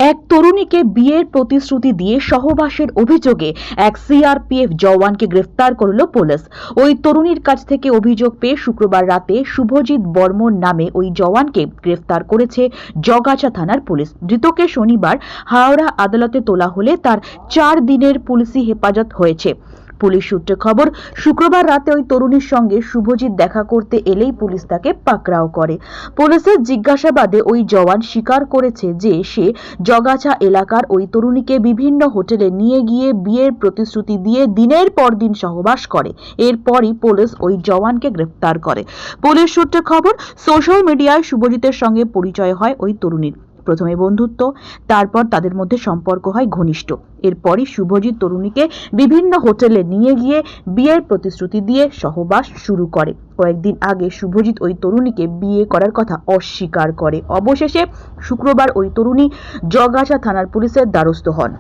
এক তরুণীকে বিয়ের প্রতিশ্রুতি দিয়ে সহবাসের অভিযোগে এক সিআরপিএফ জওয়ানকে গ্রেফতার করল পুলিশ। ওই তরুণীর কাছ থেকে অভিযোগ পেয়ে শুক্রবার রাতে শুভজিৎ বর্মন নামে ওই জওয়ানকে গ্রেফতার করেছে জগাছা থানার পুলিশ। ধৃতকে শনিবার হাওড়া আদালতে তোলা হলে তার 4 দিনের পুলিশি হেফাজত হয়েছে। পুলিশ সূত্রে খবর, শুক্রবার রাতে ওই তরুণীর সঙ্গে শুভজিৎ দেখা করতে এলেই পুলিশ তাকে পাকড়াও করে। পুলিশের জিজ্ঞাসাবাদে ওই জওয়ান স্বীকার করেছে যে সে জগাছা এলাকার ওই তরুণীকে বিভিন্ন হোটেলে নিয়ে গিয়ে বিয়ের প্রতিশ্রুতি দিয়ে দিনের পর দিন সহবাস করে। এরপরই পুলিশ ওই জওয়ানকে গ্রেফতার করে। পুলিশ সূত্রে খবর, সোশ্যাল মিডিয়ায় শুভজিতের সঙ্গে পরিচয় হয় ওই তরুণীর। প্রথমে বন্ধুত্ব, তারপর তাদের মধ্যে সম্পর্ক হয় ঘনিষ্ঠ। এরপরই শুভজিৎ তরুণীকে বিভিন্ন হোটেলে নিয়ে গিয়ে বিয়ের প্রতিশ্রুতি দিয়ে সহবাস শুরু করে। কয়েকদিন আগে শুভজিৎ ওই তরুণীকে বিয়ে করার কথা অস্বীকার করে। অবশেষে শুক্রবার ওই তরুণী জগাছা থানার পুলিশের দ্বারস্থ হন।